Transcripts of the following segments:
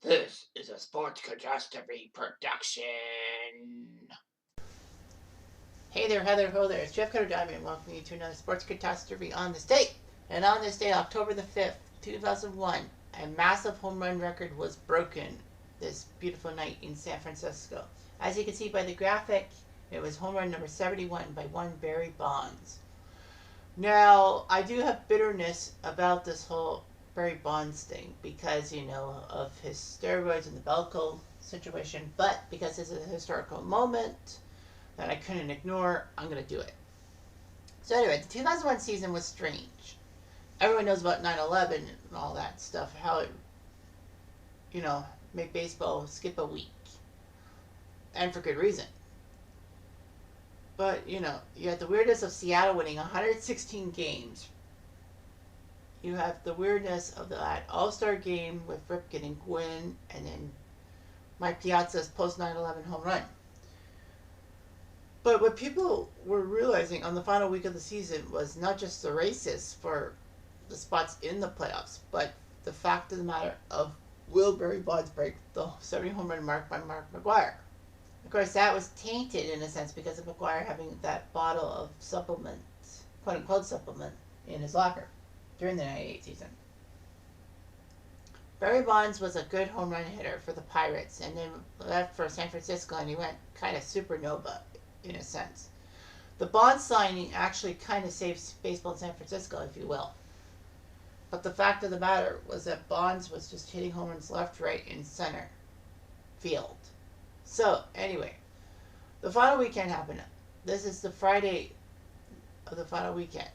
This is a Sports Catastrophe production. Hey there, Heather, ho there. It's Jeff Cutter Diving and welcoming you to another Sports Catastrophe on this date. And on this day, October the 5th, 2001, a massive home run record was broken this beautiful night in San Francisco. As you can see by the graphic, it was home run number 71 by one Barry Bonds. Now, I do have bitterness about this whole Barry Bonds thing because, of his steroids and the Belko situation, but because this is a historical moment that I couldn't ignore, I'm going to do it. So anyway, the 2001 season was strange. Everyone knows about 9/11 and all that stuff, how it, made baseball skip a week. And for good reason. But, you had the weirdness of Seattle winning 116 games. You have the weirdness of that All-Star game with Ripken and Gwynn, and then Mike Piazza's post 9/11 home run. But what people were realizing on the final week of the season was not just the races for the spots in the playoffs, but the fact of the matter of will Barry Bonds break the 70 home run mark by Mark McGwire. Of course, that was tainted in a sense because of McGwire having that bottle of supplement, quote-unquote supplement, in his locker during the 98 season. Barry Bonds was a good home run hitter for the Pirates and then left for San Francisco and he went kind of supernova in a sense. The Bonds signing actually kind of saves baseball in San Francisco, if you will. But the fact of the matter was that Bonds was just hitting home runs left, right, and center field. So, anyway, the final weekend happened. This is the Friday of the final weekend.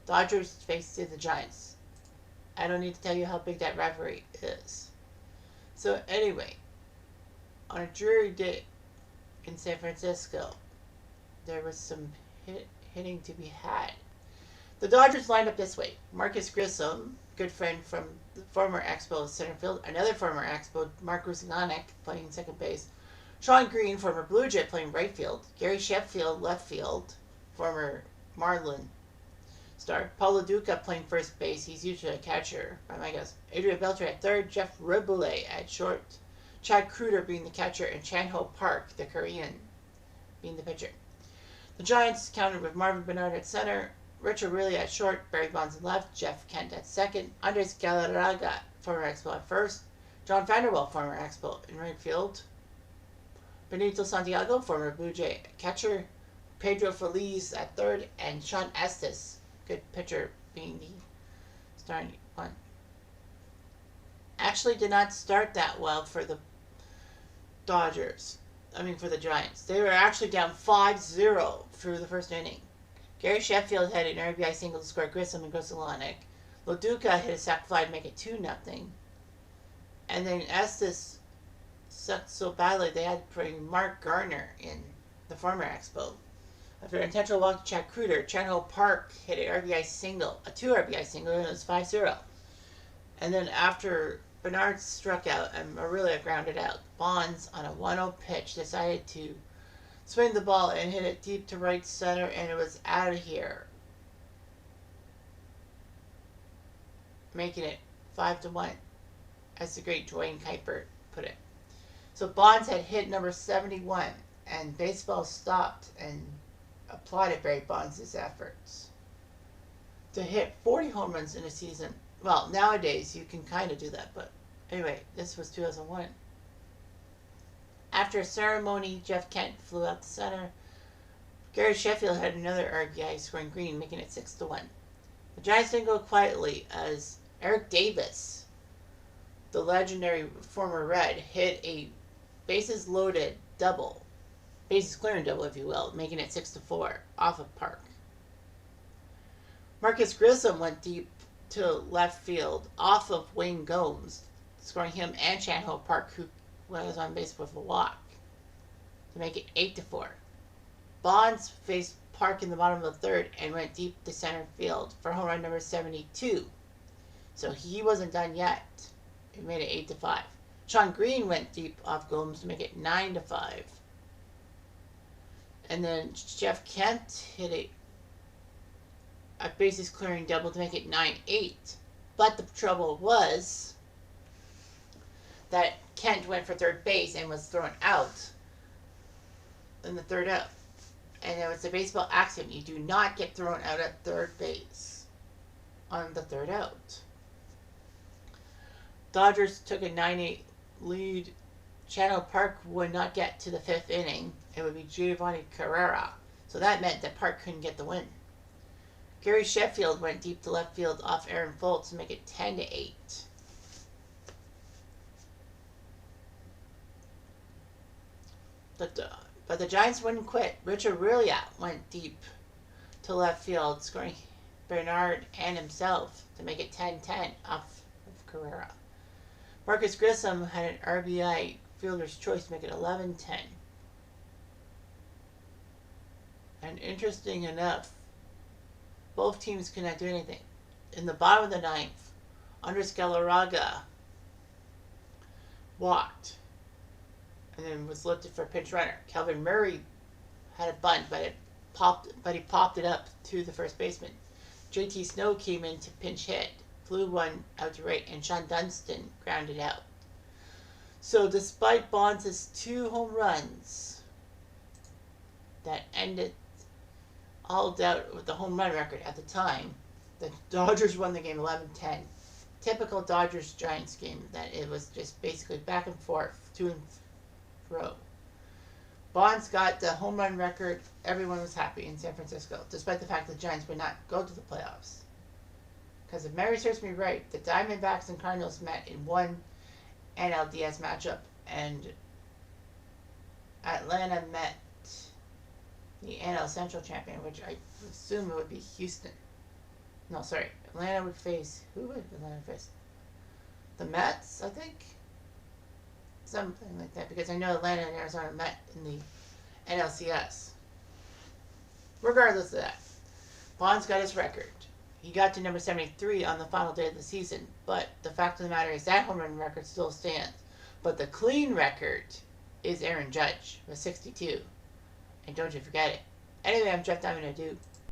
Dodgers faced the Giants. I don't need to tell you how big that rivalry is. So, anyway, on a dreary day in San Francisco, there was some hitting to be had. The Dodgers lined up this way. Marcus Grissom, good friend from the former Expos center field, another former Expo, Mark Rusilanek, playing second base, Sean Green, former Blue Jay, playing right field, Gary Sheffield, left field, former Marlin star, Paulo Duca playing first base, he's usually a catcher, by my guess, Adrian Beltre at third, Jeff Riboulet at short, Chad Kruger being the catcher, and Chan-Ho Park, the Korean, being the pitcher. The Giants countered with Marvin Bernard at center, Richard Riley at short, Barry Bonds at left, Jeff Kent at second, Andres Galarraga, former Expo, at first, John Vanderwall, former Expo, in right field, Benito Santiago, former Blue Jay catcher, Pedro Feliz at third, and Sean Estes, good pitcher, being the starting one. Actually did not start that well for the for the Giants. They were actually down 5-0 through the first inning. Gary Sheffield had an RBI single to score Grissom and Rusilanek. Loduca hit a sac fly to make it 2-0. And then Estes sucked so badly they had to bring Mark Garner in, the former Expo. After an intentional walk to Chad Kruger, Chan-Ho Park hit an RBI single, a 2 RBI single, and it was 5-0. And then after Bernard struck out and Aurelia grounded out, Bonds on a 1-0 pitch decided to swing the ball and hit it deep to right center, and it was out of here, making it 5-1, as the great Dwayne Kuiper put it. So Bonds had hit number 71, and baseball stopped and applauded Barry Bonds' efforts. To hit 40 home runs in a season, well, nowadays you can kind of do that, but anyway, this was 2001. After a ceremony, Jeff Kent flew out to center. Gary Sheffield had another RBI scoring Green, making it 6-1. The Giants didn't go quietly as Eric Davis, the legendary former Red, hit a bases loaded double, bases clearing double, if you will, making it 6-4 off of Park. Marcus Grissom went deep to left field off of Wayne Gomes, scoring him and Chan-Ho Park, who was on base with a walk, to make it 8-4. Bonds faced Park in the bottom of the third and went deep to center field for home run number 72. So he wasn't done yet. It made it 8-5. Sean Green went deep off Gomes to make it 9-5. And then Jeff Kent hit a bases clearing double to make it 9-8. But the trouble was that Kent went for third base and was thrown out in the third out. And it was a baseball axiom. You do not get thrown out at third base on the third out. Dodgers took a 9-8 lead. Channel Park would not get to the fifth inning. It would be Giovanni Carrera. So that meant that Park couldn't get the win. Gary Sheffield went deep to left field off Aaron Foltz to make it 10-8. But the Giants wouldn't quit. Richard Rilliat went deep to left field, scoring Bernard and himself to make it 10-10 off of Carrera. Marcus Grissom had an RBI fielder's choice to make it 11-10. And interesting enough, both teams could not do anything. In the bottom of the ninth, Andres Galarraga walked and then was lifted for a pinch runner. Calvin Murray had a bunt, but he popped it up to the first baseman. JT Snow came in to pinch hit, flew one out to right, and Sean Dunston grounded out. So despite Bonds' 2 home runs that ended all doubt with the home run record at the time, the Dodgers won the game 11-10. Typical Dodgers-Giants game that it was just basically back and forth, to and fro. Bonds got the home run record. Everyone was happy in San Francisco, despite the fact that the Giants would not go to the playoffs. Because if memory serves me right, the Diamondbacks and Cardinals met in one NLDS matchup, and Atlanta met the NL Central champion, which I assume it would be Houston. No, sorry. Atlanta would face... Who would Atlanta face? The Mets, I think? Something like that, because I know Atlanta and Arizona met in the NLCS. Regardless of that, Bonds got his record. He got to number 73 on the final day of the season, but the fact of the matter is that home run record still stands. But the clean record is Aaron Judge with 62. And don't you forget it. Anyway, I'm Jeff Diamond. I do.